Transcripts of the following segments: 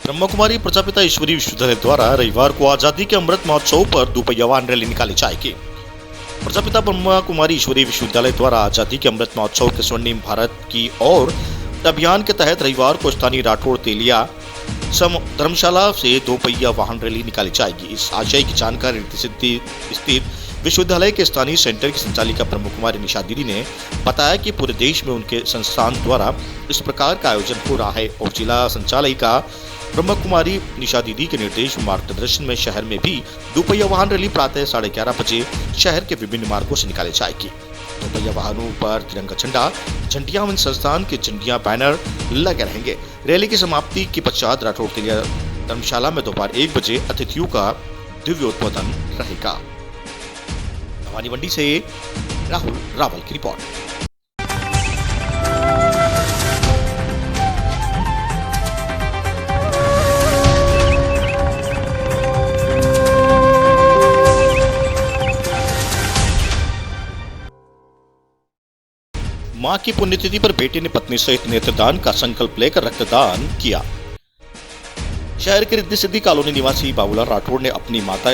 ब्रह्मा कुमारी प्रजापिता ईश्वरी विश्वविद्यालय द्वारा रविवार को आजादी के अमृत महोत्सव पर दोपहिया वाहन रैली निकाली जाएगी। प्रजापिता ब्रह्मा कुमारी ईश्वरी विश्वविद्यालय द्वारा आजादी के अमृत महोत्सव के स्वर्णिम भारत की ओर अभियान के तहत रविवार को स्थानीय राठौड़ तेलिया धर्मशाला से दोपहिया वाहन रैली निकाली जाएगी। इस आशय की जानकारी स्थित विश्वविद्यालय के स्थानीय सेंटर की संचालिका ब्रह्मा कुमारी निशा दीदी ने बताया कि पूरे देश में उनके संस्थान द्वारा इस प्रकार का आयोजन हो रहा है और जिला संचालिका ब्रह्मा कुमारी निशा दीदी के निर्देश मार्गदर्शन में शहर में भी दोपहिया वाहन रैली प्रातः 11:30 बजे शहर के विभिन्न मार्गों से निकाली जाएगी। दोपहिया वाहनों पर तिरंगा झंडा, झंडियां व संस्थान के झंडियां बैनर लगे रहेंगे। रैली की समाप्ति के पश्चात राठौड़ तेलिया धर्मशाला में दोपहर 1 बजे अतिथियों का दिव्योद्बोधन रहेगा। भवानी मंडी से राहुल रावल की रिपोर्ट। मां की पुण्यतिथि पर बेटे ने पत्नी सहित नेत्रदान का संकल्प लेकर रक्तदान किया। शहर के रिद्धि सिद्धि कॉलोनी निवासी बाबूलाल राठौड़ ने अपनी माता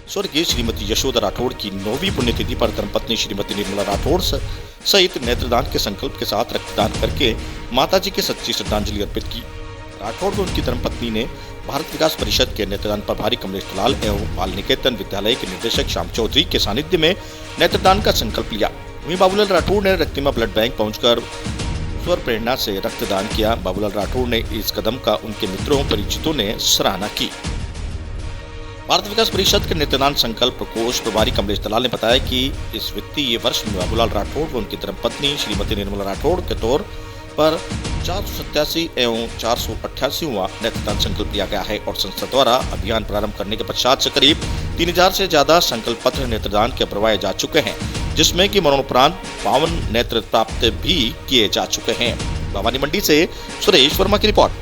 स्वर्गीय श्रीमती यशोदा राठौड़ की 9वीं पुण्यतिथि पर धर्मपत्नी श्रीमती निर्मला राठौड़ सहित नेत्रदान के संकल्प के साथ रक्तदान करके माताजी के सच्ची श्रद्धांजलि अर्पित की। राठौड़ को उनकी धर्मपत्नी ने भारत विकास परिषद के नेत्रदान प्रभारी कमलेश दलाल एवं बाल निकेतन विद्यालय के निदेशक श्याम चौधरी के सानिध्य में नेत्रदान का संकल्प लिया। वहीं बाबूलाल राठौड़ ने रक्तिमा ब्लड बैंक पहुंचकर स्वर प्रेरणा से रक्तदान किया। बाबूलाल राठौड़ ने इस कदम का उनके मित्रों परिचितों ने सराहना की। भारत विकास परिषद के नेत्रदान संकल्प प्रकोष्ठ प्रभारी कमलेश दलाल ने बताया कि इस वित्तीय वर्ष में बाबूलाल राठौड़ व उनकी धर्मपत्नी श्रीमती निर्मला राठौड़ के तौर पर 487 एवं 488वां नेत्रदान संकल्प लिया गया है और संस्था द्वारा अभियान प्रारंभ करने के पश्चात से करीब 3000 से ज्यादा संकल्प पत्र नेत्रदान के भरवाए जा चुके हैं, जिसमें कि मरणोपरांत 52 नेत्र प्राप्त भी किए जा चुके हैं। भवानी मंडी से सुरेश वर्मा की रिपोर्ट।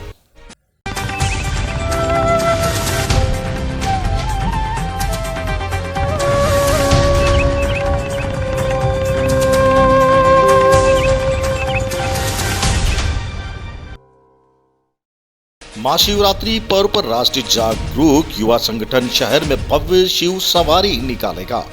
महाशिवरात्रि पर्व पर राष्ट्रीय जागरूक युवा संगठन शहर में भव्य शिव सवारी निकालेगा।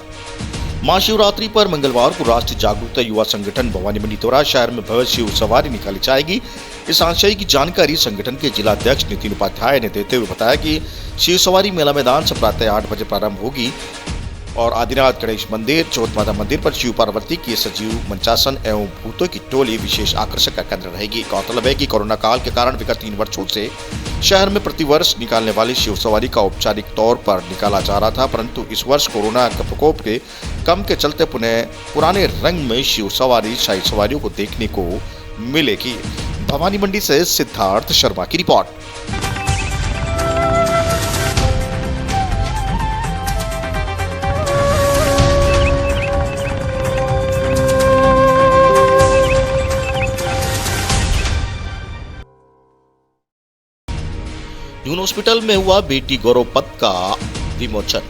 महाशिवरात्रि पर मंगलवार को राष्ट्रीय जागरूकता युवा संगठन भवानी मंडी द्वारा शहर में भव्य शिव सवारी निकाली जाएगी। इस आशय की जानकारी संगठन के जिला अध्यक्ष नितिन उपाध्याय ने देते हुए बताया कि शिव सवारी मेला मैदान से प्रातः 8 बजे प्रारंभ होगी और आदिनाथ गणेश मंदिर, चौथ माता मंदिर पर शिव पार्वती की सजीव मंचासन एवं भूतों की टोली विशेष आकर्षक का केंद्र रहेगी। गौरतलब है कि कोरोना काल के कारण विगत 3 वर्षों से शहर में प्रतिवर्ष निकालने वाली शिव सवारी का औपचारिक तौर पर निकाला जा रहा था, परंतु इस वर्ष कोरोना के प्रकोप के कम के चलते पुराने रंग में शिव सवारी शाही सवारियों को देखने को मिलेगी। भवानी मंडी से सिद्धार्थ शर्मा की रिपोर्ट। यून हॉस्पिटल में हुआ बेटी गौरव पथ का विमोचन।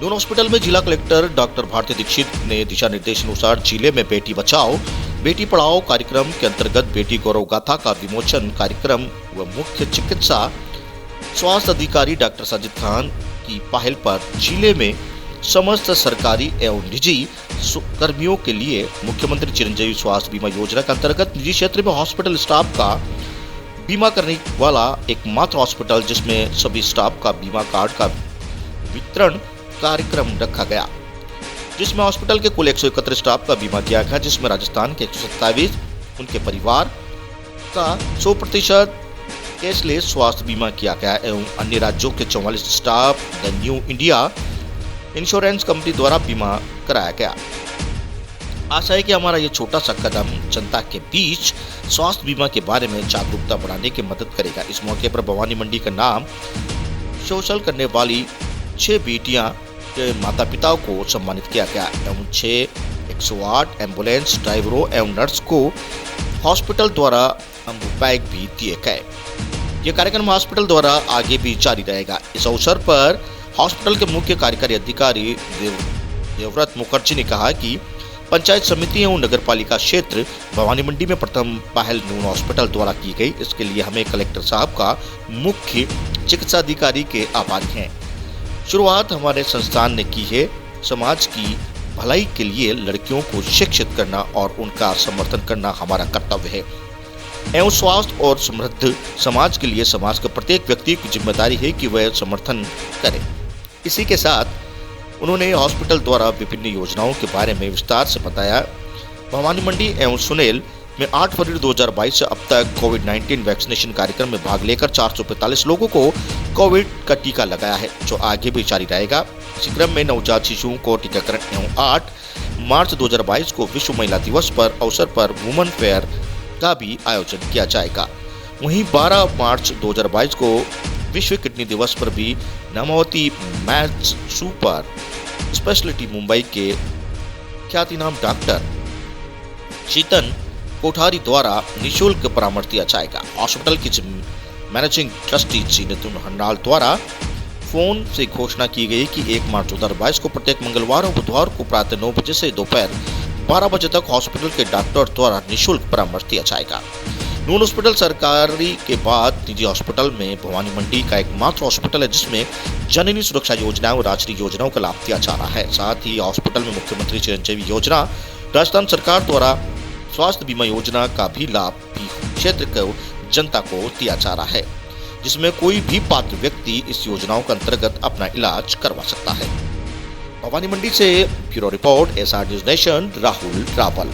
यून हॉस्पिटल में जिला कलेक्टर डॉक्टर भारती दीक्षित ने दिशा निर्देश अनुसार जिले में बेटी बचाओ बेटी पढ़ाओ कार्यक्रम के अंतर्गत बेटी गौरव गाथा का विमोचन कार्यक्रम व मुख्य चिकित्सा स्वास्थ्य अधिकारी डॉक्टर साजिद खान की पहल पर जिले में समस्त सरकारी एवं निजी कर्मियों के लिए मुख्यमंत्री चिरंजीवी स्वास्थ्य बीमा योजना के अंतर्गत निजी क्षेत्र में हॉस्पिटल स्टाफ का बीमा करने वाला एकमात्र हॉस्पिटल जिसमें सभी स्टाफ का बीमा कार्ड का वितरण कार्यक्रम रखा गया, जिसमें हॉस्पिटल के कुल 171 स्टाफ का बीमा किया गया, जिसमें राजस्थान के 127 उनके परिवार का 100% कैशलेस स्वास्थ्य बीमा किया गया एवं अन्य राज्यों के 44 staff the new India insurance company द्वारा बीमा कराया गया। आशा है कि हमारा ये छोटा सा कदम जनता के बीच स्वास्थ्य बीमा के बारे में जागरूकता बढ़ाने की मदद करेगा। इस मौके पर भवानी मंडी का नाम सोशल करने वाली 6 बेटियां के माता पिताओं को सम्मानित किया गया एवं 6 108 एम्बुलेंस ड्राइवरों एवं नर्स को हॉस्पिटल द्वारा बैग भी दिए गए। ये कार्यक्रम हॉस्पिटल द्वारा आगे भी जारी रहेगा। इस अवसर पर हॉस्पिटल के मुख्य कार्यकारी अधिकारी देवव्रत मुखर्जी ने कहा कि पंचायत समिति एवं नगर पालिका क्षेत्र भवानी मंडी में प्रथम पहल नून हॉस्पिटल द्वारा की गई। इसके लिए हमें कलेक्टर साहब का मुख्य चिकित्सा अधिकारी के आभारी हैं। शुरुआत हमारे संस्थान ने की है। समाज की भलाई के लिए लड़कियों को शिक्षित करना और उनका समर्थन करना हमारा कर्तव्य है एवं स्वास्थ्य और समृद्ध समाज के लिए समाज के प्रत्येक व्यक्ति की जिम्मेदारी है कि वह समर्थन करे। इसी के साथ उन्होंने हॉस्पिटल द्वारा विभिन्न योजनाओं के बारे में विस्तार से बताया। भवानी मंडी एवं सुनेल में 8 फरवरी 2022 से अब तक कोविड-19 वैक्सीनेशन कार्यक्रम में भाग लेकर 445 लोगों को कोविड का टीका लगाया है, जो आगे भी जारी रहेगा। इसी क्रम में नवजात शिशुओं को टीकाकरण एवं 8 मार्च 2022 को विश्व महिला दिवस पर अवसर पर वुमेन फेयर का भी आयोजन किया जाएगा। वहीं 12 मार्च 2022 को विश्व किडनी दिवस पर भी नामावती मैच सुपर स्पेशलिटी मुंबई के ख्यातिनाम डॉक्टर शीतन कोठारी द्वारा निःशुल्क परामर्श दिया जाएगा। हॉस्पिटल की मैनेजिंग ट्रस्टी श्री नितिन हन्नाल द्वारा फोन से घोषणा की गई कि 1 मार्च 2022 को प्रत्येक मंगलवार और बुधवार को प्रातः 9 बजे से दोपहर 12 बजे तक हॉस्पिटल के डॉक्टर द्वारा निःशुल्क परामर्श दिया जाएगा। नून हॉस्पिटल सरकारी के बाद निजी हॉस्पिटल में भवानी मंडी का एकमात्र हॉस्पिटल है जिसमें जननी सुरक्षा योजना और राष्ट्रीय योजनाओं का लाभ दिया जा रहा है। साथ ही हॉस्पिटल में मुख्यमंत्री चिरंजीवी योजना, राजस्थान सरकार द्वारा स्वास्थ्य बीमा योजना का भी लाभ भी क्षेत्र को जनता को दिया जा रहा है, जिसमें कोई भी पात्र व्यक्ति इस योजनाओं के अंतर्गत अपना इलाज करवा सकता है। भवानी मंडी से bureau report, SR news nation, Rahul Rawal.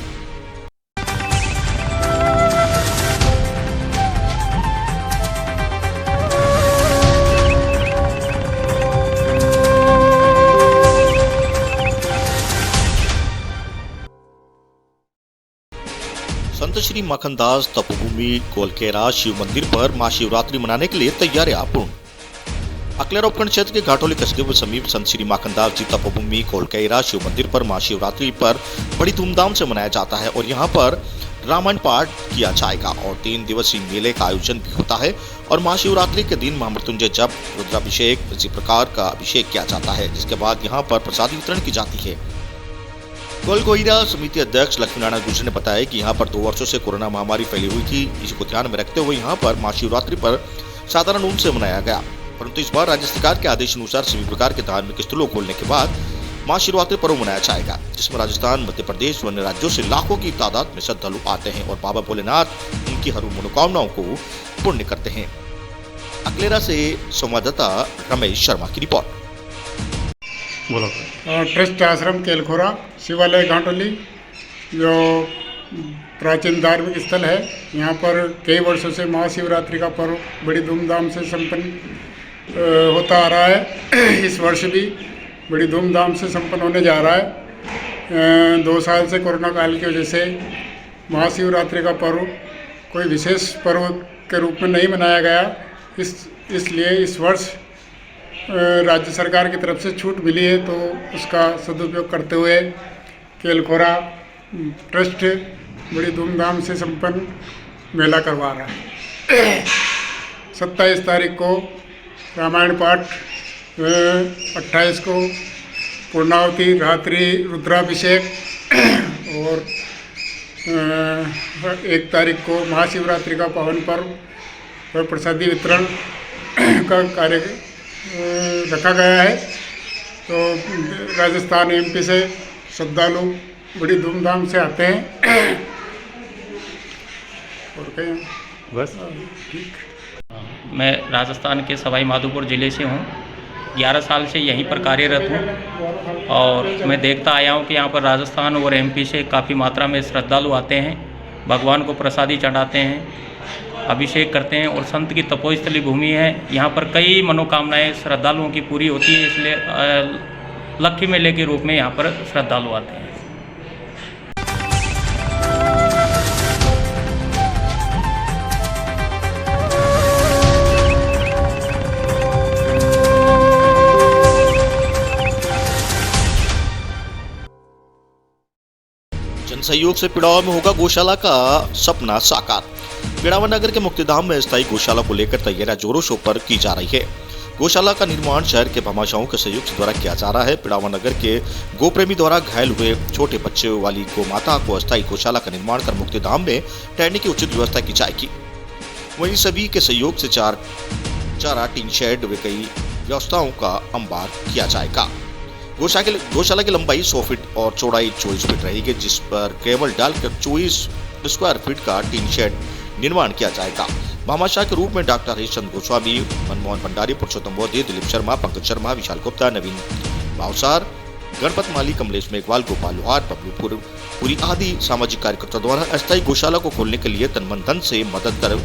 संत श्री माखनदास तपोभूमि कोलकेरा शिव मंदिर पर महाशिवरात्रि मनाने के लिए तैयारियां पूर्ण। अकलेरा उपखंड क्षेत्र के घाटोली कस्बे के समीप संत श्री माखनदास जी तपोभूमि कोलकेरा शिव मंदिर पर महाशिवरात्रि पर बड़ी धूमधाम से मनाया जाता है और यहाँ पर रामायण पाठ किया जाएगा और 3 दिवसीय मेले का आयोजन भी होता है और महाशिवरात्रि के दिन महामृत्युंजय जप, रुद्राभिषेक, इसी प्रकार का अभिषेक किया जाता है, जिसके बाद यहाँ पर प्रसाद वितरण की जाती है। कोलकोइरा समिति अध्यक्ष लक्ष्मीनारायण गुर्जर ने बताया कि यहाँ पर 2 वर्षों से कोरोना महामारी फैली हुई थी। इसी को ध्यान में रखते हुए यहाँ पर महाशिवरात्रि पर साधारण रूप से मनाया गया, परंतु इस बार राज्य सरकार के आदेश अनुसार सभी प्रकार के धार्मिक स्थलों खोलने के बाद महाशिवरात्रि पर्व मनाया जाएगा, जिसमें राजस्थान, मध्य प्रदेश व अन्य राज्यों से लाखों की तादाद में श्रद्धालु आते हैं और बाबा भोलेनाथ उनकी हर मनोकामनाओं को पूर्ण करते हैं। अकलेरा से संवाददाता रमेश शर्मा की रिपोर्ट। बोलो। ट्रस्ट आश्रम केलखोरा शिवालय घाटोली जो प्राचीन धार्मिक स्थल है, यहाँ पर कई वर्षों से महाशिवरात्रि का पर्व बड़ी धूमधाम से संपन्न होता आ रहा है। इस वर्ष भी बड़ी धूमधाम से संपन्न होने जा रहा है। 2 साल से कोरोना काल की वजह से महाशिवरात्रि का पर्व कोई विशेष पर्व के रूप में नहीं मनाया गया। इसलिए इस वर्ष राज्य सरकार की तरफ से छूट मिली है, तो उसका सदुपयोग करते हुए केलखोरा ट्रस्ट बड़ी धूमधाम से संपन्न मेला करवा रहा है। 27 तारीख को रामायण पाठ, 28 को पूर्णावती, रात्रि रुद्राभिषेक और 1 तारीख को महाशिवरात्रि का पावन पर्व और प्रसादी वितरण का कार्य रखा गया है। तो राजस्थान, MP से श्रद्धालु बड़ी धूमधाम से आते हैं। और कहीं बस ठीक। मैं राजस्थान के सवाई माधोपुर ज़िले से हूँ। 11 साल से यहीं पर कार्यरत हूँ और मैं देखता आया हूँ कि यहाँ पर राजस्थान और MP से काफ़ी मात्रा में श्रद्धालु आते हैं, भगवान को प्रसादी चढ़ाते हैं, अभिषेक करते हैं और संत की तपोस्थली भूमि है। यहाँ पर कई मनोकामनाएं श्रद्धालुओं की पूरी होती है, इसलिए लक्ष्मी मेले के रूप में यहाँ पर श्रद्धालु आते हैं। जन सहयोग से पिड़ावा में होगा गौशाला का सपना साकार। पिड़ावा नगर के मुक्तिधाम में स्थायी गौशाला को लेकर तैयारियां जोरों शोरों पर की जा रही है। गौशाला का निर्माण शहर के भामाशाहों के सहयोग द्वारा किया जा रहा है। पिड़ावा नगर के गोप्रेमी द्वारा घायल हुए छोटे बच्चे वाली गौ माता को अस्थायी गौशाला का निर्माण कर मुक्तिधाम में ठहरने की उचित व्यवस्था की जाएगी। वहीं सभी के सहयोग से चारा, टीन शेड व कई व्यवस्थाओं का अंबार किया जाएगा। गौशाला की लंबाई 100 फीट और चौड़ाई 24 फीट रहेगी, जिस पर केवल डालकर 24 स्क्वायर फीट का टीन शेड निर्माण किया जाएगा। भामाशाह के रूप में डॉक्टर हरीशचंद्र गोस्वामी, मनमोहन भंडारी, पुरुषोत्तम मोदी, दिलीप शर्मा, पंकज शर्मा, विशाल गुप्ता, नवीन भावसार, गणपत माली, कमलेश मेघवाल, गोपाल लोहार, बबलू पुरी आदि सामाजिक कार्यकर्ताओं द्वारा अस्थायी गौशाला को खोलने के लिए तन मन धन से मदद कर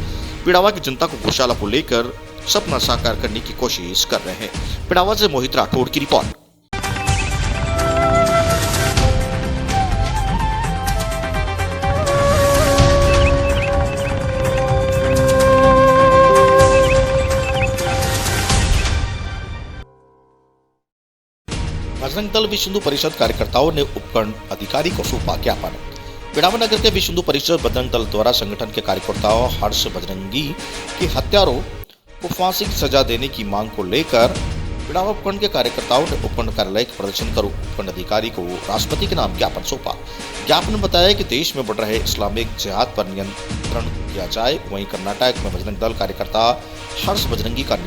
पिड़ावा की जनता को गौशाला को लेकर सपना साकार करने की कोशिश कर रहे हैं। पिड़ावा से मोहित राठौड़ की रिपोर्ट। बजरंग दल विश्व हिंदू परिषद कार्यकर्ताओं ने उपखंड अधिकारी को सौंपा ज्ञापन। पिड़ावा नगर के विश्व हिंदू परिषद बजरंग दल द्वारा संगठन के कार्यकर्ताओं हर्ष बजरंगी के हत्यारों को फांसी की सजा देने की मांग को लेकर पिड़ावा उपखंड के कार्यकर्ताओं ने उपखंड कार्यालय का प्रदर्शन कर उपखंड अधिकारी को राष्ट्रपति के नाम ज्ञापन सौंपा। ज्ञापन में बताया कि देश में बढ़ रहे इस्लामिक जिहाद पर नियंत्रण किया जाए। वहीं कर्नाटक में बजरंग दल कार्यकर्ता हर्ष बजरंगी का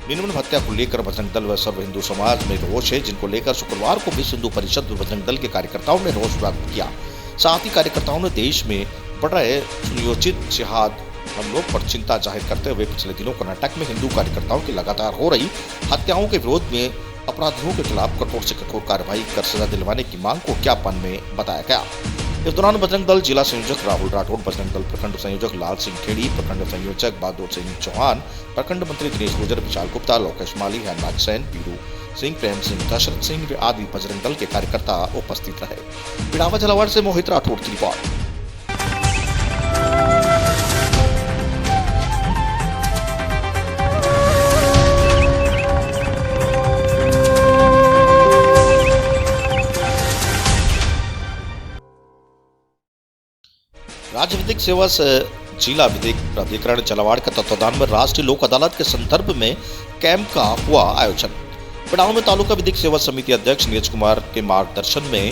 निर्मम हत्या को लेकर बजरंग दल व सर्व हिंदू समाज में रोष है, जिनको लेकर शुक्रवार को विश्व हिंदू परिषद व बजरंग दल के कार्यकर्ताओं ने रोष व्यक्त किया। साथ ही कार्यकर्ताओं ने देश में बढ़ रहे सुनियोजित जिहाद हमलों पर चिंता जाहिर करते हुए पिछले दिनों कर्नाटक में हिंदू कार्यकर्ताओं की लगातार हो रही हत्याओं के विरोध में अपराधियों के खिलाफ कठोर से कठोर कार्रवाई कर सजा दिलवाने की मांग को ज्ञापन में बताया गया। इस दौरान बजरंग दल जिला संयोजक राहुल राठौड़, बजरंग दल प्रखंड संयोजक लाल सिंह खेड़ी, प्रखंड संयोजक बहादुर सिंह चौहान, प्रखंड मंत्री दिनेश गुर्जर, विशाल गुप्ता, लोकेश माली, हेमराज सैन, पीरू सिंह, प्रेम सिंह, दशरथ सिंह आदि बजरंग दल के कार्यकर्ता उपस्थित रहे। पिड़ावा झालावाड़ से मोहित राठौड़ की रिपोर्ट। राज्य विधिक सेवा से जिला विधिक प्राधिकरण झालावाड़ के तत्वाधान में राष्ट्रीय लोक अदालत के संदर्भ में कैंप का हुआ आयोजन। पिड़ावा में तालुका विधिक सेवा समिति अध्यक्ष नीरज कुमार के मार्गदर्शन में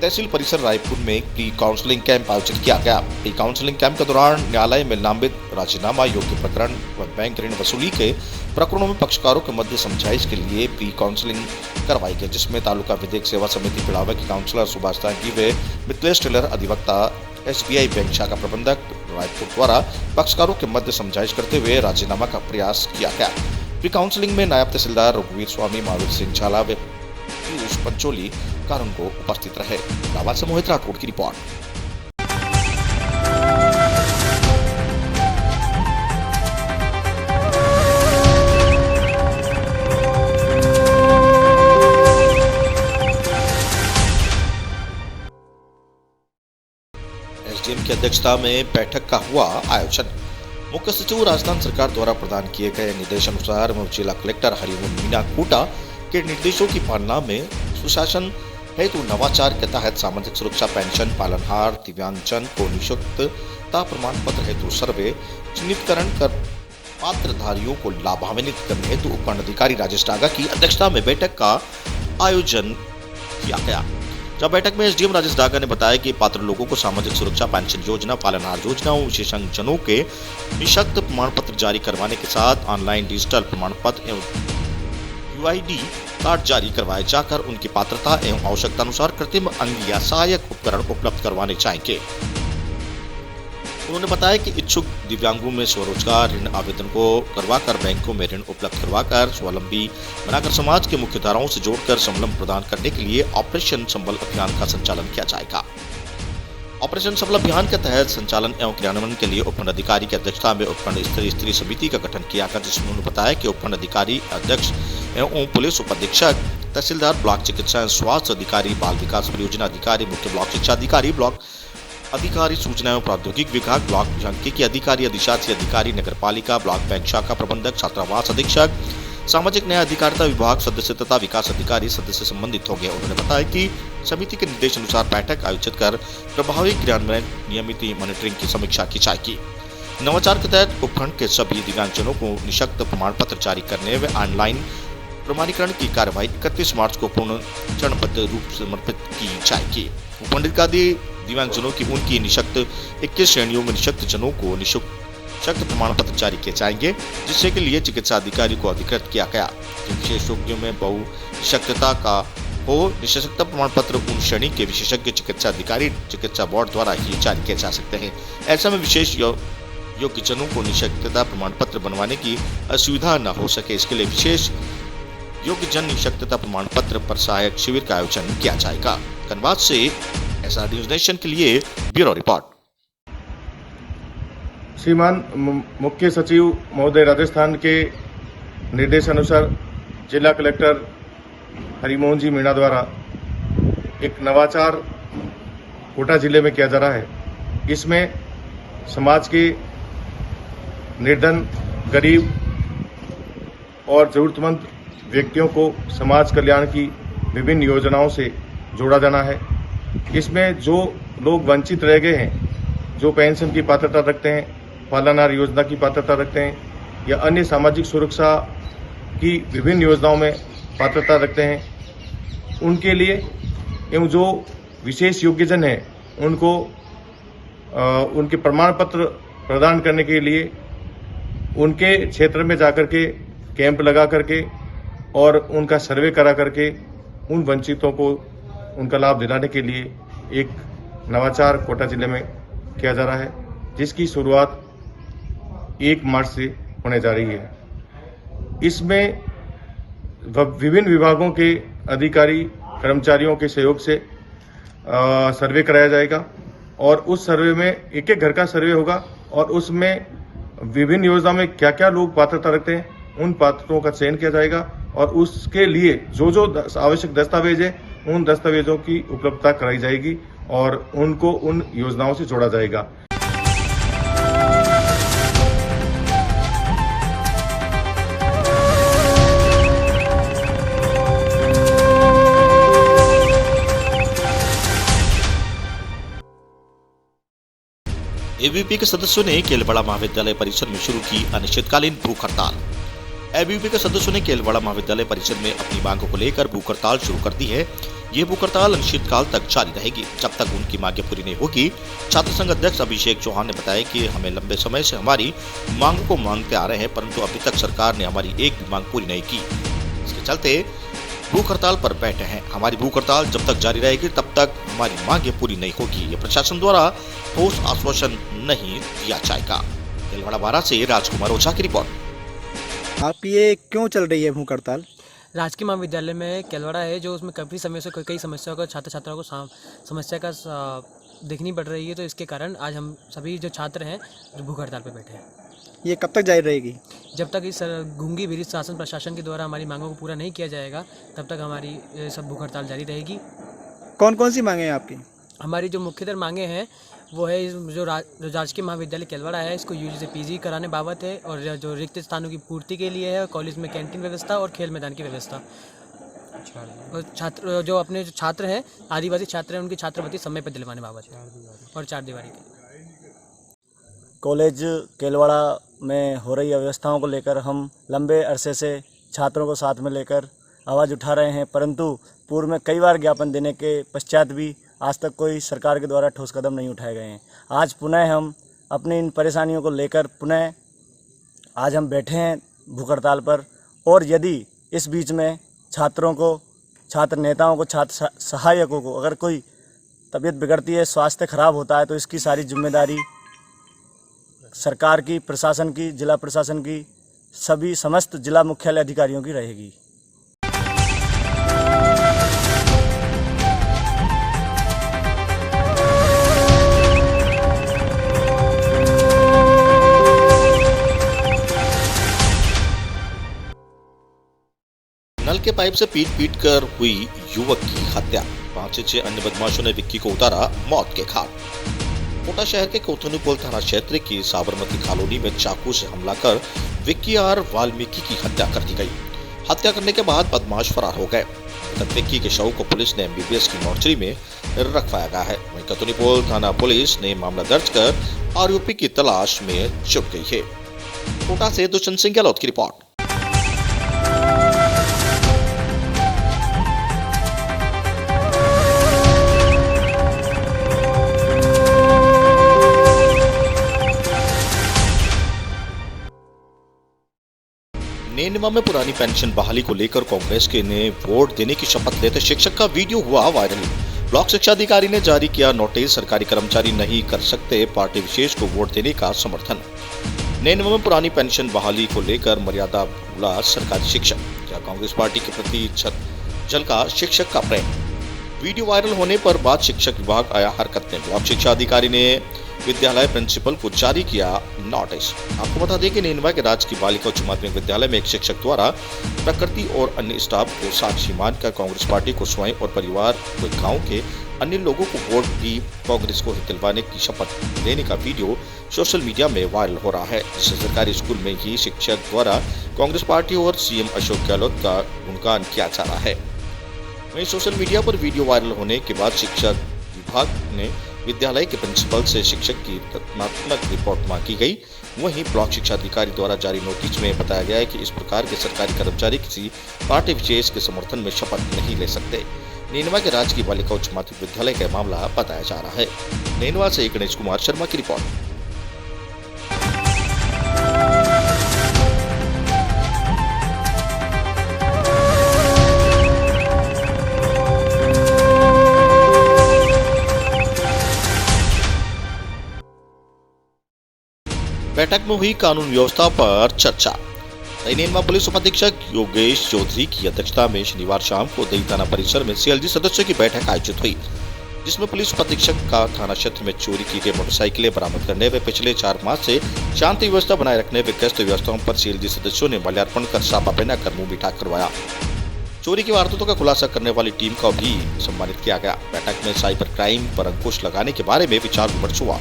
तहसील परिसर रायपुर में प्री काउंसलिंग कैंप आयोजित किया गया। प्री काउंसलिंग कैंप के दौरान न्यायालय में लंबित राजीनामा योग्य प्रकरण व बैंक ऋण वसूली के प्रकरणों में पक्षकारों के मध्य समझाइश के लिए प्री काउंसलिंग करवाई गई, जिसमें तालुका विधिक सेवा समिति पिड़ावा की काउंसलर सुभाष त्यागी व मिथिलेश टेलर अधिवक्ता SBI बैंक शाखा प्रबंधक रायपुर द्वारा पक्षकारों के मध्य समझाइश करते हुए राजीनामा का प्रयास किया गया। प्री काउंसलिंग में नायब तहसीलदार रघुवीर स्वामी, महावीर सिंह झाला व पीयूष पंचोली कारण को उपस्थित रहे। पिड़ावा से मोहित राठौड़ की रिपोर्ट। SDM की अध्यक्षता में बैठक का हुआ आयोजन। मुख्य सचिव राजस्थान सरकार द्वारा प्रदान किए गए निर्देशानुसार जिला कलेक्टर हरिओम मीना कोटा के निर्देशों की पालना में सुशासन हेतु नवाचार के तहत सामाजिक सुरक्षा पेंशन पालनहार दिव्यांगजन को निःशुल्कता प्रमाण पत्र हेतु सर्वे चिन्हितकरण कर पात्रधारियों को लाभान्वित करने हेतु उपखंड अधिकारी राजेश डागा की अध्यक्षता में बैठक का आयोजन किया गया। जब बैठक में SDM राजेश डागा ने बताया कि पात्र लोगों को सामाजिक सुरक्षा पेंशन योजना, पालनहार योजनाओं, विशेषज्ञजनों के निःशक्त प्रमाण पत्र जारी करवाने के साथ ऑनलाइन डिजिटल प्रमाण पत्र एवं UID कार्ड जारी करवाए जाकर उनकी पात्रता एवं आवश्यकता अनुसार कृत्रिम अंग या सहायक उपकरण उपलब्ध करवाने चाहिए। उन्होंने बताया कि इच्छुक दिव्यांगों में स्वरोजगार ऋण आवेदन को करवाकर बैंकों में ऋण उपलब्ध करवाकर स्वावलंबी बनाकर समाज के मुख्य धाराओं से जोड़कर संबल प्रदान करने के लिए ऑपरेशन संबल अभियान का संचालन किया जाएगा। ऑपरेशन संबल अभियान के तहत संचालन एवं क्रियान्वयन के लिए उपखंड अधिकारी की अध्यक्षता में उपखंड स्तरीय समिति का गठन किया गया, जिसमें उन्होंने बताया कि उपखंड अधिकारी अध्यक्ष एवं पुलिस उपाधीक्षक, तहसीलदार, ब्लॉक चिकित्सा एवं स्वास्थ्य अधिकारी, बाल विकास परियोजना अधिकारी, मुख्य ब्लॉक शिक्षा अधिकारी, ब्लॉक अधिकारी, सूचना एवं प्रौद्योगिकी विभाग, ब्लॉक सांख्यिकी अधिकारी, अधिशासी अधिकारी, नगर पालिका, ब्लॉक बैंक शाखा प्रबंधक, छात्रावास अधीक्षक, सामाजिक न्याय अधिकारिता विभाग सदस्य तथा विकास अधिकारी सदस्य संबंधित होंगे। उन्होंने बताया कि समिति के निर्देश अनुसार बैठक आयोजित कर प्रभावी क्रियान्वयन, नियमित मॉनिटरिंग की समीक्षा की जाएगी। नवाचार के तहत उपखंड के सभी दिव्यांगजनों को निःशक्त प्रमाण पत्र जारी करने व ऑनलाइन प्रमाणीकरण की कार्यवाही 31 मार्च को पूर्ण चरणबद्ध रूप से समर्पित की जाएगी। उपखंड आदि दिव्यांगजनों की उनकी निःशक्त 21 श्रेणियों में निःशक्त जनों को निःशक्त प्रमाण पत्र जारी किए जाएंगे, जिससे के लिए चिकित्सा अधिकारी को अधिकृत किया गया। विशेषज्ञों में बहु निःशक्तता का हो निःशक्तता प्रमाण पत्र उन श्रेणी के विशेषज्ञ चिकित्सा अधिकारी चिकित्सा बोर्ड द्वारा ही जारी किए जा सकते हैं। ऐसा में विशेष योग्य जनों को निःशक्तता प्रमाण पत्र बनवाने की असुविधा न हो सके, इसके लिए विशेष योग्य जन निःशक्तता प्रमाण पत्र पर सहायक शिविर का आयोजन किया जाएगा। धनबाद से SR न्यूज़ नेशन के लिए ब्यूरो रिपोर्ट। श्रीमान मुख्य सचिव महोदय राजस्थान के निर्देशानुसार जिला कलेक्टर हरिमोहन जी मीणा द्वारा एक नवाचार कोटा जिले में किया जा रहा है। इसमें समाज के निर्धन, गरीब और जरूरतमंद व्यक्तियों को समाज कल्याण की विभिन्न योजनाओं से जोड़ा जाना है। इसमें जो लोग वंचित रह गए हैं, जो पेंशन की पात्रता रखते हैं, पालनाहार योजना की पात्रता रखते हैं या अन्य सामाजिक सुरक्षा की विभिन्न योजनाओं में पात्रता रखते हैं, उनके लिए एवं जो विशेष योग्यजन हैं उनको उनके प्रमाण पत्र प्रदान करने के लिए उनके क्षेत्र में जाकर के कैंप लगा करके और उनका सर्वे करा करके उन वंचितों को उनका लाभ दिलाने के लिए एक नवाचार कोटा जिले में किया जा रहा है, जिसकी शुरुआत 1 मार्च से होने जा रही है। इसमें विभिन्न विभागों के अधिकारी कर्मचारियों के सहयोग से सर्वे कराया जाएगा और उस सर्वे में एक घर का सर्वे होगा और उसमें विभिन्न योजना में क्या क्या लोग पात्रता रखते हैं उन पात्रों का चयन किया जाएगा और उसके लिए जो आवश्यक दस्तावेज है उन दस्तावेजों की उपलब्धता कराई जाएगी और उनको उन योजनाओं से जोड़ा जाएगा। एबीवीपी के सदस्यों ने केलवाड़ा महाविद्यालय परिसर में शुरू की अनिश्चितकालीन भूख हड़ताल। एबीवीपी के सदस्यों ने केलवाड़ा महाविद्यालय परिसर में अपनी मांगों को लेकर भूख हड़ताल शुरू कर दी है। ये भूख हड़ताल अनिश्चितकाल तक जारी रहेगी जब तक उनकी मांगें पूरी नहीं होगी। छात्र संघ अध्यक्ष अभिषेक चौहान ने बताया कि हमें लंबे समय से हमारी मांगों को मांगते आ रहे हैं, परंतु अभी तक सरकार ने हमारी एक भी मांग पूरी नहीं की। इसके चलते भूख हड़ताल पर बैठे हैं। हमारी भूख हड़ताल जब तक जारी रहेगी तब तक हमारी मांगें पूरी नहीं होगी। ये प्रशासन द्वारा ठोस आश्वासन नहीं दिया जाएगा। केलवाड़ा 12 से राजकुमार ओझा की रिपोर्ट। आप ये क्यों चल रही है भूख हड़ताल? राजकीय महाविद्यालय में केलवाड़ा है जो उसमें काफ़ी समय से कई समस्याओं का छात्र छात्राओं को समस्या का देखनी पड़ रही है, तो इसके कारण आज हम सभी जो छात्र हैं जो भूख हड़ताल पर बैठे हैं। ये कब तक जारी रहेगी? जब तक इस गूंगी विधि शासन प्रशासन के द्वारा हमारी मांगों को पूरा नहीं किया जाएगा तब तक हमारी सब भूख हड़ताल जारी रहेगी। कौन कौन सी मांगे हैं आपकी? हमारी जो मुख्यतर मांगे हैं वो है जो राजकीय महाविद्यालय केलवाड़ा है इसको यूजी पीजी कराने बाबत है और जो रिक्त स्थानों की पूर्ति के लिए है, कॉलेज में कैंटीन व्यवस्था और खेल मैदान की व्यवस्था। और छात्र जो अपने छात्र हैं आदिवासी छात्र हैं उनकी छात्रवृत्ति समय पर दिलवाने बाबत और 4 दीवारी के। कॉलेज केलवाड़ा में हो रही अव्यवस्थाओं को लेकर हम लंबे अरसे से छात्रों को साथ में लेकर आवाज़ उठा रहे हैं, परंतु पूर्व में कई बार ज्ञापन देने के पश्चात भी आज तक कोई सरकार के द्वारा ठोस कदम नहीं उठाए गए हैं। आज पुनः हम अपनी इन परेशानियों को लेकर पुनः आज हम बैठे हैं भूख हड़ताल पर, और यदि इस बीच में छात्रों को, छात्र नेताओं को, छात्र सहायकों को अगर कोई तबीयत बिगड़ती है, स्वास्थ्य खराब होता है, तो इसकी सारी जिम्मेदारी सरकार की, प्रशासन की, जिला प्रशासन की, सभी समस्त जिला मुख्यालय अधिकारियों की रहेगी। नल के पाइप से पीट कर हुई युवक की हत्या। 5 से 6 अन्य बदमाशों ने विक्की को उतारा मौत के घाट। कोटा शहर के कोथुनीपुल थाना क्षेत्र की साबरमती कॉलोनी में चाकू से हमला कर विक्की आर वाल्मीकि की हत्या कर दी गई। हत्या करने के बाद बदमाश फरार हो गए। मृतक व्यक्ति के शव को पुलिस ने एमबीबीएस की मोर्चरी में रखवाया गया है। वहीं कतुनीपोल थाना पुलिस ने मामला दर्ज कर आरोपी की तलाश में जुट गई है। कोटा से दुष्यंत सिंह गहलोत की रिपोर्ट। नेनवा में पुरानी पेंशन बहाली को लेकर कांग्रेस के ने वोट देने की शपथ लेते शिक्षक का वीडियो हुआ वायरल। ब्लॉक शिक्षा अधिकारी ने जारी किया नोटिस, सरकारी कर्मचारी नहीं कर सकते पार्टी विशेष को वोट देने का समर्थन। नेनवा में पुरानी पेंशन बहाली को लेकर मर्यादा भूला सरकारी शिक्षक, क्या कांग्रेस पार्टी के प्रति झलका शिक्षक का प्रेम। वीडियो वायरल होने पर बाद शिक्षक विभाग आया हरकत में। ब्लॉक शिक्षा अधिकारी ने विद्यालय प्रिंसिपल को जारी किया नोटिस। आपको बता दें कि नेनवा के राजकीय बालिका उच्च माध्यमिक विद्यालय में एक शिक्षक द्वारा प्रकृति और अन्य स्टाफ को साक्षी मानकर कांग्रेस पार्टी को स्वयं और परिवार व गांव के अन्य लोगों को वोट दी कांग्रेस को दिलवाने की शपथ लेने का वीडियो सोशल मीडिया में वायरल हो रहा है, जिसे सरकारी स्कूल में ही शिक्षक द्वारा कांग्रेस पार्टी और सीएम अशोक गहलोत का गुणगान किया जा रहा है। वहीं सोशल मीडिया पर वीडियो वायरल होने के बाद शिक्षक विभाग ने विद्यालय के प्रिंसिपल से शिक्षक की तथ्यात्मक रिपोर्ट मांगी गई। वहीं ब्लॉक शिक्षा अधिकारी द्वारा जारी नोटिस में बताया गया है कि इस प्रकार के सरकारी कर्मचारी किसी पार्टी विशेष के समर्थन में शपथ नहीं ले सकते। नेनवा के राजकीय बालिका उच्च माध्यमिक विद्यालय का मामला बताया जा रहा है। नेनवा से गणेश कुमार शर्मा की रिपोर्ट। बैठक में हुई कानून व्यवस्था पर चर्चा। नेनवा पुलिस उपाधीक्षक योगेश चौधरी की अध्यक्षता में शनिवार शाम को दही थाना परिसर में सीएलजी सदस्यों की बैठक आयोजित हुई, जिसमें पुलिस उपाधीक्षक का थाना क्षेत्र में चोरी की गई मोटरसाइकिलें बरामद करने व पिछले 4 माह से शांति व्यवस्था बनाए रखने व गश्त व्यवस्थाओं पर सीएलजी सदस्यों ने माल्यार्पण कर साफा पहनाकर मुंह मीठा करवाया। चोरी की वारदातों का खुलासा करने वाली टीम को भी सम्मानित किया गया। बैठक में साइबर क्राइम पर अंकुश लगाने के बारे में विचार विमर्श हुआ।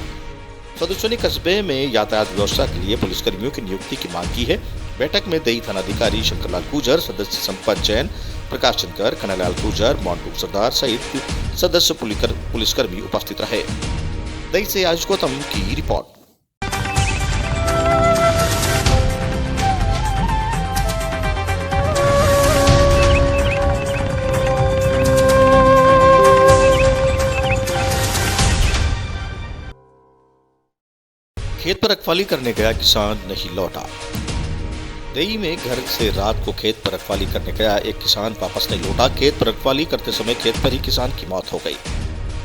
सदस्यों ने कस्बे में यातायात व्यवस्था के लिए पुलिसकर्मियों की नियुक्ति की मांग की है। बैठक में दही थानाधिकारी शंकरलाल गुर्जर, सदस्य संपत जैन, प्रकाश चंद्र, कन्हैयालाल गुर्जर, मोंटू सरदार सहित सदस्य पुलिसकर्मी उपस्थित रहे। दही से आयुष गौतम की रिपोर्ट। खेत पर रखवाली करने गया किसान नहीं लौटा। दही में घर से रात को खेत पर रखवाली करने गया एक किसान वापस नहीं लौटा। खेत पर रखवाली करते समय खेत पर ही किसान की मौत हो गई।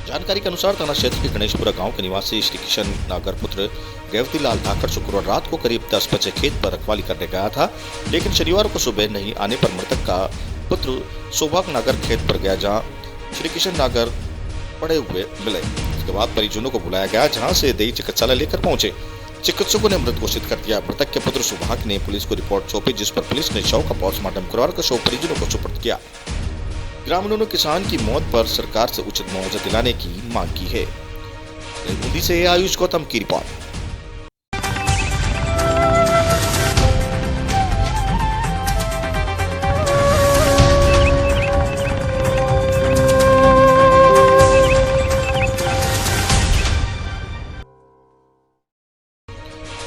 जानकारी के अनुसार थाना क्षेत्र के गणेशपुरा गांव के निवासी श्री किशन नागर पुत्र रेवतीलाल धाकड़ शुक्रवार रात को करीब 10 बजे खेत पर रखवाली करने गया था, लेकिन शनिवार को सुबह नहीं आने पर मृतक का पुत्र सौभाग्य नागर खेत पर गया, जहाँ श्री किशन नागर पड़े हुए मिले। इसके बाद परिजनों को बुलाया गया, जहां से दही चिकित्सालय लेकर पहुंचे। चिकित्सकों ने मृत घोषित कर दिया। मृतक के पुत्र सुभाग ने पुलिस को रिपोर्ट सौंपी, जिस पर पुलिस ने शव का पोस्टमार्टम करवाकर शव परिजनों को सुपुर्द किया। ग्रामीणों ने किसान की मौत पर सरकार से उचित मुआवजा दिलाने की मांग की है। बूंदी से आयुष गौतम की रिपोर्ट।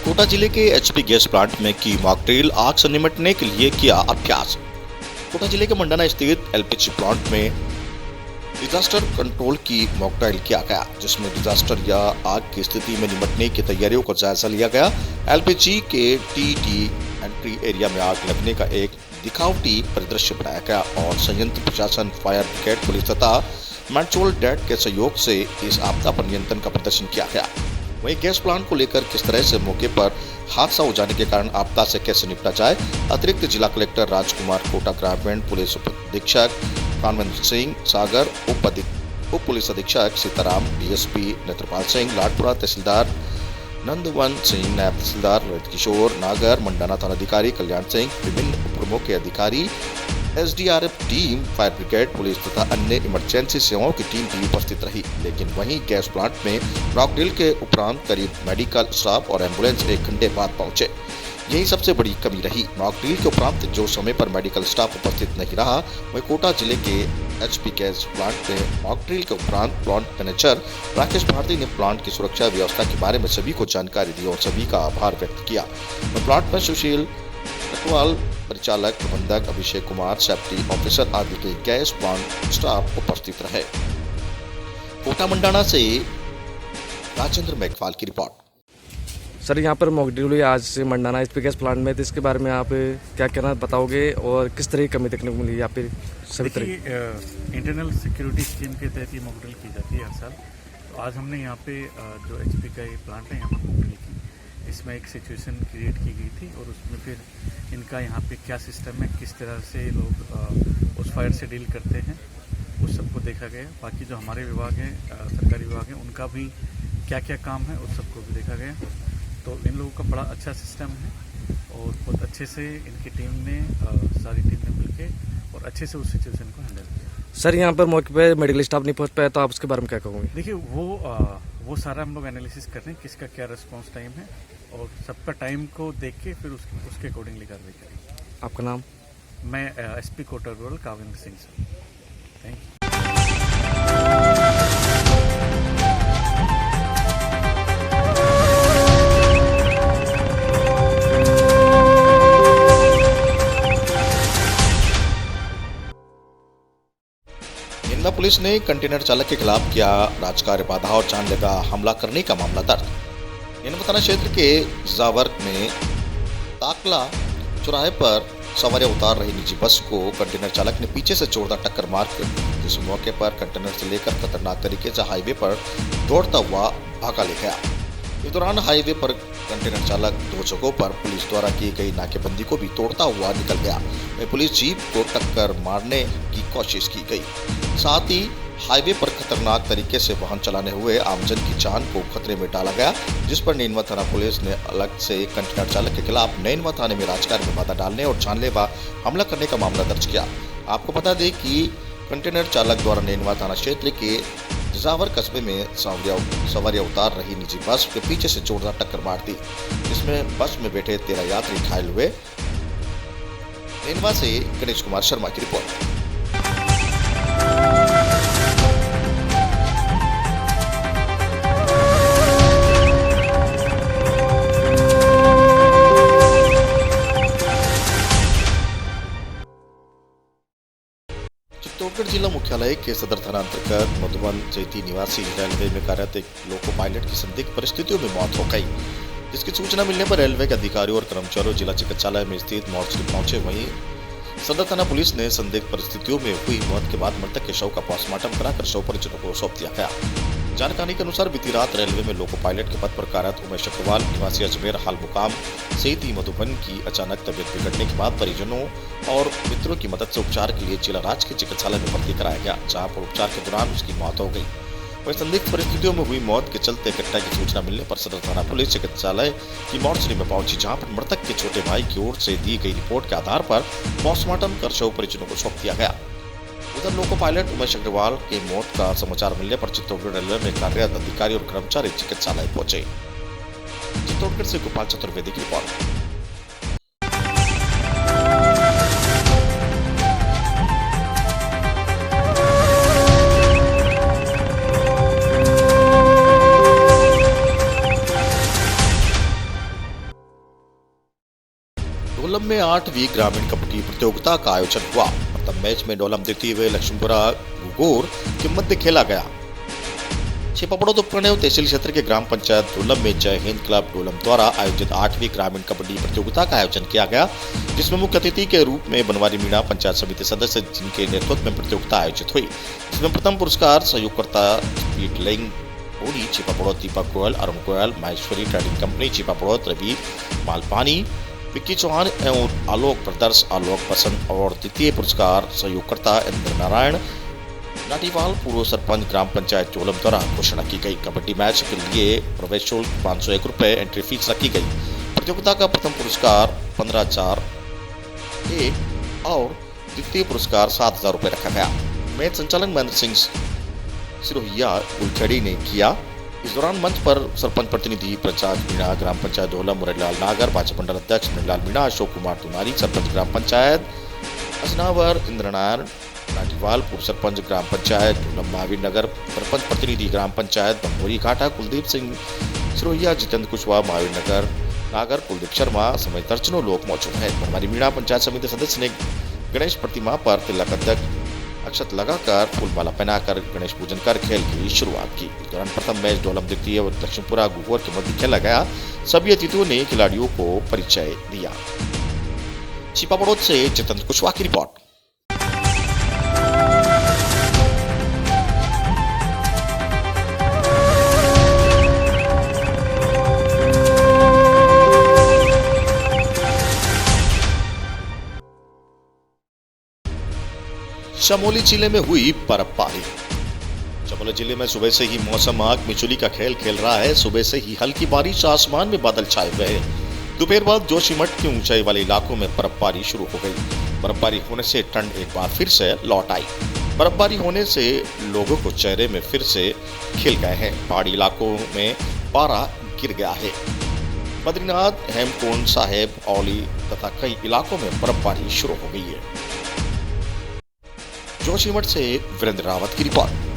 कोटा जिले के एचपी गैस प्लांट में की मॉक ड्रिल, आग से निपटने के लिए किया अभ्यास। कोटा जिले के मंडाना स्थित एलपीजी प्लांट में डिजास्टर कंट्रोल की मॉक ड्रिल किया गया, जिसमें डिजास्टर या आग की स्थिति में निपटने की तैयारियों का जायजा लिया गया। एलपीजी के टी एंट्री एरिया में आग लगने का एक दिखावटी परिदृश्य बनाया गया और संयंत्र प्रशासन, फायर ब्रिगेड, पुलिस तथा मैंचोल डेट के सहयोग से इस आपदा पर नियंत्रण का प्रदर्शन किया गया। वहीं गैस प्लांट को लेकर किस तरह से मौके पर हादसा हो जाने के कारण आपदा से कैसे निपटा जाए, अतिरिक्त जिला कलेक्टर राजकुमार, कोटा ग्रामीण पुलिस अधीक्षक कानवंत सिंह सागर, उप पुलिस अधीक्षक सीताराम, डीएसपी नेत्रपाल सिंह, लाडपुरा तहसीलदार नंदवन सिंह, नायब तहसीलदार रोहित किशोर नागर, मंडाना थानाधिकारी कल्याण सिंह, विभिन्न उपक्रमों के अधिकारी, SDRF team, fire brigade, police तथा अन्य इमरजेंसी सेवाओं की टीम भी उपस्थित रही। लेकिन वहीं गैस प्लांट में मॉक ड्रिल के उपरांत करीब मेडिकल स्टाफ और एम्बुलेंस 1 घंटे बाद पहुंचे। यही सबसे बड़ी कमी रही। मॉक ड्रिल के उपरांत जो समय पर मेडिकल स्टाफ उपस्थित नहीं रहा, वहीं कोटा जिले के HP गैस प्लांट में मॉक ड्रिल के उपरांत प्लांट मैनेजर राकेश भारती ने प्लांट की सुरक्षा व्यवस्था के बारे में सभी को जानकारी दी और सभी का आभार व्यक्त किया। प्लांट में सुशील कटवाल, परिचालक, प्रबंधक अभिषेक कुमार, सेफ्टी ऑफिसर आदि के गैस प्लांट स्टाफ उपस्थित रहे। कोटा मंडाना से राजेंद्र मेघवाल की रिपोर्ट। सर, यहाँ पर मॉक ड्रिल हुई आज से मंडाना HP गैस प्लांट में, तो इसके बारे में आप क्या कहना बताओगे और किस तरह की कमी देखने को मिली या फिर सभी तरह? इंटरनल सिक्योरिटी स्कीम के तहत ये मॉक ड्रिल की जाती है हर साल। तो आज हमने यहाँ पे जो HP का ये प्लांट है यहाँ पर मॉक ड्रिल की, इसमें एक सिचुएशन क्रिएट की गई थी और उसमें फिर इनका यहाँ पे क्या सिस्टम है, किस तरह से लोग उस फायर से डील करते हैं, उस सबको देखा गया। बाकी जो हमारे विभाग हैं, सरकारी विभाग हैं, उनका भी क्या क्या काम है उस सबको भी देखा गया। तो इन लोगों का बड़ा अच्छा सिस्टम है और बहुत अच्छे से इनकी टीम ने सारी टीम ने मिलके और अच्छे से उस सिचुएशन को हैंडल किया। सर, यहाँ पर मौके पे मेडिकल स्टाफ नहीं पहुँच पाया, तो आप उसके बारे में क्या कहोगे? देखिए, वो सारा हम लोग एनालिसिस कर रहे हैं किसका क्या रिस्पॉन्स टाइम है और सबका टाइम को देख के फिर उसके अकॉर्डिंगली कार्रवाई करेंगे। आपका नाम? मैं SP Kota rural Kavindra Singh sir. Thank you. निंदा पुलिस ने कंटेनर चालक के खिलाफ किया राजकार्य बाधा और जानलेवा हमला करने का मामला दर्ज। निंदा थाना क्षेत्र के जावर में ताकला चौराहे पर सवारियां उतार रही निजी बस को कंटेनर चालक ने पीछे से जोरदार टक्कर मारकर, जिस मौके पर कंटेनर से लेकर खतरनाक तरीके से हाईवे पर दौड़ता हुआ भागा ले गया। इस दौरान हाईवे पर कंटेनर चालक 2 जगहों पर पुलिस द्वारा की गई नाकेबंदी को भी तोड़ता हुआ निकल गया। वहीं पुलिस जीप को टक्कर मारने की कोशिश की गई। साथ ही हाईवे पर खतरनाक तरीके से वाहन चलाने हुए आमजन की जान को खतरे में डाला गया, जिस पर नैनवा थाना पुलिस ने अलग से कंटेनर चालक के खिलाफ नैनवा थाने में राजकार्य में बाधा डालने और जानलेवा हमला करने का मामला दर्ज किया। आपको बता दें कि कंटेनर चालक द्वारा नैनवा थाना क्षेत्र के जावर कस्बे में सवारियां उतार रही निजी बस के पीछे से जोरदार टक्कर मार दी, जिसमें बस में बैठे 13 यात्री घायल हुए। नैनवा से गणेश कुमार शर्मा की रिपोर्ट। चित्तौड़गढ़ जिला मुख्यालय के सदर थाना अंतर्गत मधुबन चैती निवासी रेलवे में कार्यरत एक लोको पायलट की संदिग्ध परिस्थितियों में मौत हो गई, जिसकी सूचना मिलने पर रेलवे के अधिकारियों और कर्मचारियों जिला चिकित्सालय में स्थित मोर्चरी पहुंचे। वहीं सदर थाना पुलिस ने संदिग्ध परिस्थितियों में हुई मौत के बाद मृतक के शव का पोस्टमार्टम कराकर शव परिजनों को सौंप दिया गया। जानकारी के अनुसार बीती रात रेलवे में लोको पायलट के पद पर कार्यरत उमेश अग्रवाल निवासी अजमेर हाल मुकाम सेती मधुबन की अचानक तबियत बिगड़ने के बाद परिजनों और मित्रों की मदद से उपचार के लिए जिला राजकीय चिकित्सालय में भर्ती कराया गया, जहां पर उपचार के दौरान उसकी मौत हो गई। वही संदिग्ध परिस्थितियों में हुई मौत के चलते घटना की सूचना मिलने पर सदर थाना पुलिस चिकित्सालय की मोर्चरी में पहुंची, जहां पर मृतक के छोटे भाई की ओर से दी गई रिपोर्ट के आधार पर पोस्टमार्टम कर शव परिजनों को सौंप दिया गया। उधर लोको पायलट उमेश अग्रवाल के मौत का समाचार मिलने पर चित्तौड़गढ़ रेलवे में कार्यरत अधिकारी और कर्मचारी चिकित्सालय पहुंचे। चित्तौड़गढ़ से गोपाल चतुर्वेदी की रिपोर्ट। डोलम में 8वीं ग्रामीण कबड्डी प्रतियोगिता का आयोजन हुआ। प्रथम मैच में डोलम द्वितीय व लक्ष्मीपुरा गुगोर के मध्य खेला गया। छिपापड़ोद उपखंड तहसील क्षेत्र के ग्राम पंचायत डोलम में जय हिंद क्लब डोलम द्वारा आयोजित 8वीं ग्रामीण कबड्डी प्रतियोगिता का आयोजन किया गया, जिसमें मुख्य अतिथि के रूप में बनवारी मीणा पंचायत समिति सदस्य जिनके नेतृत्व में प्रतियोगिता आयोजित हुई। इसमें प्रथम पुरस्कार सहयोगकर्ता स्पीड लेइंग ओडी छिपापड़ोद दीपक गोयल, अरुण गोयल, माहेश्वरी ट्रेडिंग कंपनी छिपापड़ोद, रवि मालपानी, विक्की चौहान एवं आलोक प्रदर्श आलोक बसंत और द्वितीय पुरस्कार सहयोगकर्ता इंद्र नारायण नाटीवाल पूर्व सरपंच ग्राम पंचायत डोलम द्वारा घोषणा की गई। कबड्डी मैच के लिए प्रवेश शुल्क 501 रुपये एंट्री फीस रखी गई। प्रतियोगिता का प्रथम पुरस्कार 15,000 और द्वितीय पुरस्कार 7,000 रुपये रखा गया। मैच संचालन महेंद्र सिंह सिरोहिया गुलखेड़ी ने किया। इस दौरान मंच पर सरपंच प्रतिनिधि प्रसाद मीणा, ग्राम पंचायत धोला मुरलीलाल नागर, भाजपा मंडल अध्यक्ष नंदलाल मीणा, अशोक कुमार तुनारी, सरपंच ग्राम पंचायत असनावर इंद्रनारायण नाटीवाल, पूर्व सरपंच ग्राम पंचायत ढूलम महावीर नगर, सरपंच प्रतिनिधि ग्राम पंचायत बंबोरी घाटा कुलदीप सिंह सिरोहिया, जितेंद्र कुशवाहा महावीर नगर नागर, कुलदीप शर्मा समेत दर्जनों लोग मौजूद हैं। हमारी मीणा पंचायत समिति सदस्य ने गणेश प्रतिमा पर तिलक अक्षत लगाकर फूलमाला पहनाकर गणेश पूजन कर खेल की शुरुआत की। इस दौरान प्रथम मैच ढोलम द्वितीय और दक्षिणपुरा गुगोर के मध्य खेला गया। सभी अतिथियों ने खिलाड़ियों को परिचय दिया। छिपापड़ोद से जितेंद्र कुशवाहा की रिपोर्ट। चमोली जिले में हुई बर्फबारी। चमोली जिले में सुबह से ही मौसम आग मिचुली का खेल खेल रहा है। सुबह से ही हल्की बारिश, आसमान में बादल छाए हुए हैं। दोपहर बाद जोशीमठ के ऊंचाई वाले इलाकों में बर्फबारी शुरू हो गई। बर्फबारी होने से ठंड एक बार फिर से लौट आई। बर्फबारी होने से लोगों को चेहरे में फिर से खिल गए हैं। पहाड़ी इलाकों में पारा गिर गया है। बद्रीनाथ, हेमकुंड साहेब, औली तथा कई इलाकों में बर्फबारी शुरू हो गई है। जोशीमठ से वीरेंद्र रावत की रिपोर्ट।